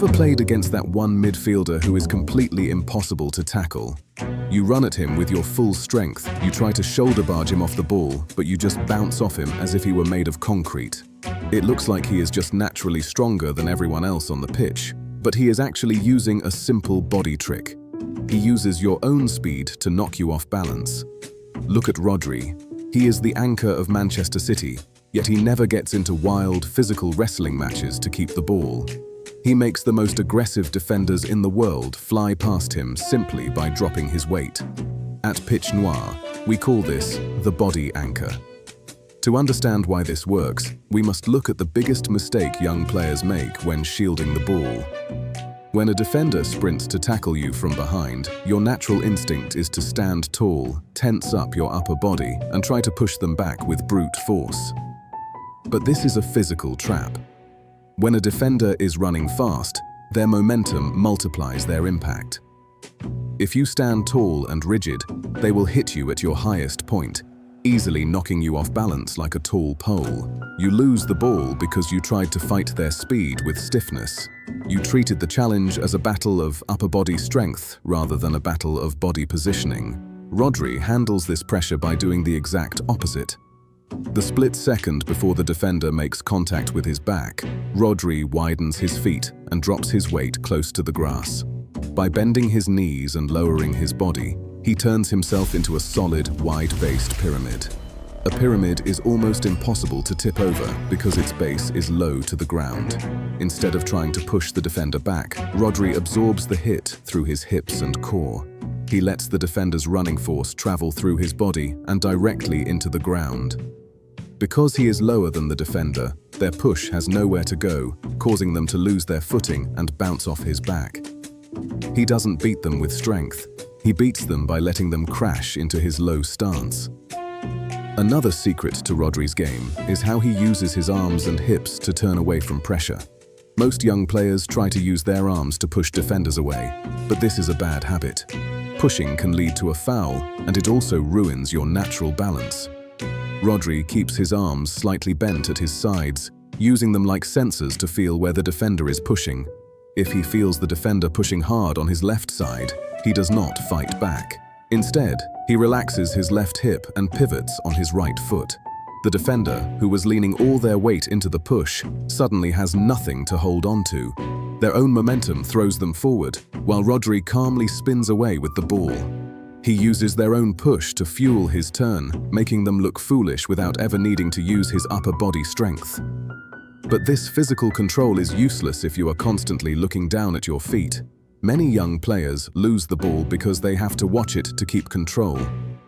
ever played against that one midfielder who is completely impossible to tackle? You run at him with your full strength, you try to shoulder barge him off the ball, but you just bounce off him as if he were made of concrete. It looks like he is just naturally stronger than everyone else on the pitch, but he is actually using a simple body trick. He uses your own speed to knock you off balance. Look at Rodri. He is the anchor of Manchester City, yet he never gets into wild, physical wrestling matches to keep the ball. He makes the most aggressive defenders in the world fly past him simply by dropping his weight. At Pitch Noir, we call this the body anchor. To understand why this works, we must look at the biggest mistake young players make when shielding the ball. When a defender sprints to tackle you from behind, your natural instinct is to stand tall, tense up your upper body, and try to push them back with brute force. But this is a physical trap. When a defender is running fast, their momentum multiplies their impact. If you stand tall and rigid, they will hit you at your highest point, easily knocking you off balance like a tall pole. You lose the ball because you tried to fight their speed with stiffness. You treated the challenge as a battle of upper body strength rather than a battle of body positioning. Rodri handles this pressure by doing the exact opposite. The split second before the defender makes contact with his back, Rodri widens his feet and drops his weight close to the grass. By bending his knees and lowering his body, he turns himself into a solid, wide-based pyramid. A pyramid is almost impossible to tip over because its base is low to the ground. Instead of trying to push the defender back, Rodri absorbs the hit through his hips and core. He lets the defender's running force travel through his body and directly into the ground. Because he is lower than the defender, their push has nowhere to go, causing them to lose their footing and bounce off his back. He doesn't beat them with strength. He beats them by letting them crash into his low stance. Another secret to Rodri's game is how he uses his arms and hips to turn away from pressure. Most young players try to use their arms to push defenders away, but this is a bad habit. Pushing can lead to a foul, and it also ruins your natural balance. Rodri keeps his arms slightly bent at his sides, using them like sensors to feel where the defender is pushing. If he feels the defender pushing hard on his left side, he does not fight back. Instead, he relaxes his left hip and pivots on his right foot. The defender, who was leaning all their weight into the push, suddenly has nothing to hold on to. Their own momentum throws them forward, while Rodri calmly spins away with the ball. He uses their own push to fuel his turn, making them look foolish without ever needing to use his upper body strength. But this physical control is useless if you are constantly looking down at your feet. Many young players lose the ball because they have to watch it to keep control,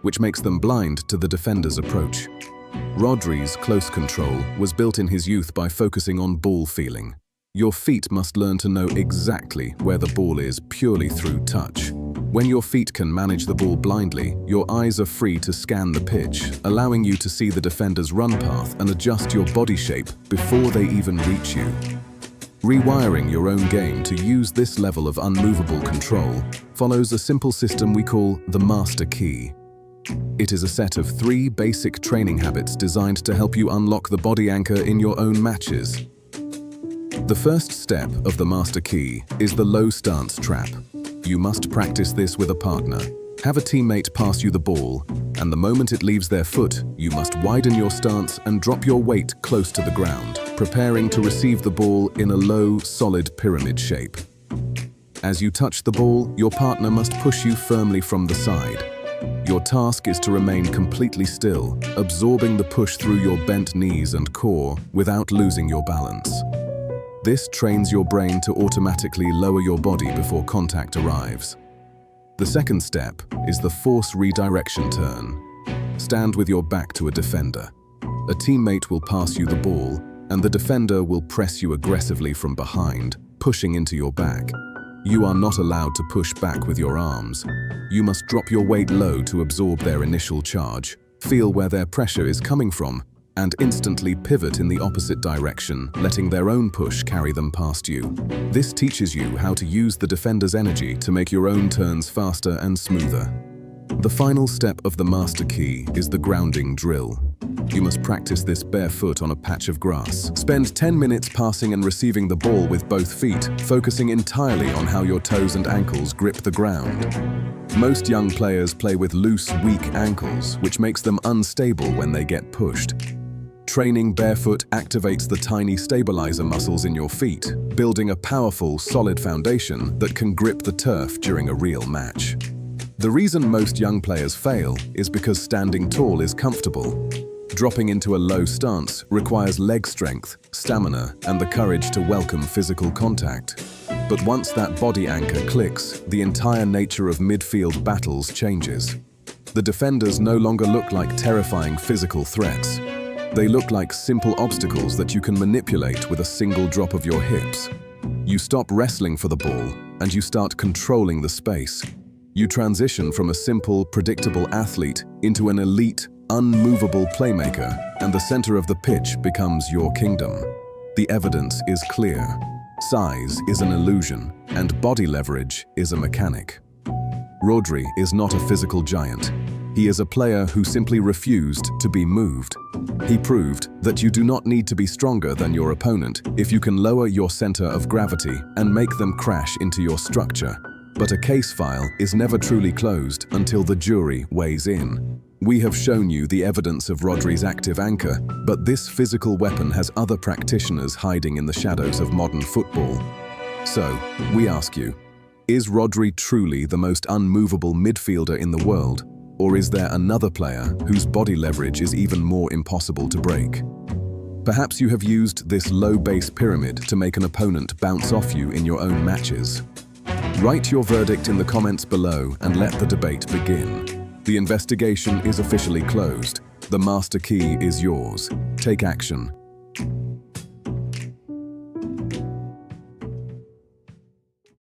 which makes them blind to the defender's approach. Rodri's close control was built in his youth by focusing on ball feeling. Your feet must learn to know exactly where the ball is purely through touch. When your feet can manage the ball blindly, your eyes are free to scan the pitch, allowing you to see the defender's run path and adjust your body shape before they even reach you. Rewiring your own game to use this level of unmovable control follows a simple system we call the Master Key. It is a set of 3 basic training habits designed to help you unlock the body anchor in your own matches. The first step of the Master Key is the low stance trap. You must practice this with a partner. Have a teammate pass you the ball, and the moment it leaves their foot, you must widen your stance and drop your weight close to the ground, preparing to receive the ball in a low, solid pyramid shape. As you touch the ball, your partner must push you firmly from the side. Your task is to remain completely still, absorbing the push through your bent knees and core without losing your balance. This trains your brain to automatically lower your body before contact arrives. The second step is the force redirection turn. Stand with your back to a defender. A teammate will pass you the ball, and the defender will press you aggressively from behind, pushing into your back. You are not allowed to push back with your arms. You must drop your weight low to absorb their initial charge, feel where their pressure is coming from, and instantly pivot in the opposite direction, letting their own push carry them past you. This teaches you how to use the defender's energy to make your own turns faster and smoother. The final step of the master key is the grounding drill. You must practice this barefoot on a patch of grass. Spend 10 minutes passing and receiving the ball with both feet, focusing entirely on how your toes and ankles grip the ground. Most young players play with loose, weak ankles, which makes them unstable when they get pushed. Training barefoot activates the tiny stabilizer muscles in your feet, building a powerful, solid foundation that can grip the turf during a real match. The reason most young players fail is because standing tall is comfortable. Dropping into a low stance requires leg strength, stamina, and the courage to welcome physical contact. But once that body anchor clicks, the entire nature of midfield battles changes. The defenders no longer look like terrifying physical threats. They look like simple obstacles that you can manipulate with a single drop of your hips. You stop wrestling for the ball, and you start controlling the space. You transition from a simple, predictable athlete into an elite, unmovable playmaker, and the center of the pitch becomes your kingdom. The evidence is clear. Size is an illusion, and body leverage is a mechanic. Rodri is not a physical giant. He is a player who simply refused to be moved. He proved that you do not need to be stronger than your opponent if you can lower your center of gravity and make them crash into your structure. But a case file is never truly closed until the jury weighs in. We have shown you the evidence of Rodri's active anchor, but this physical weapon has other practitioners hiding in the shadows of modern football. So, we ask you, is Rodri truly the most unmovable midfielder in the world? Or is there another player whose body leverage is even more impossible to break? Perhaps you have used this low base pyramid to make an opponent bounce off you in your own matches. Write your verdict in the comments below and let the debate begin. The investigation is officially closed. The master key is yours. Take action.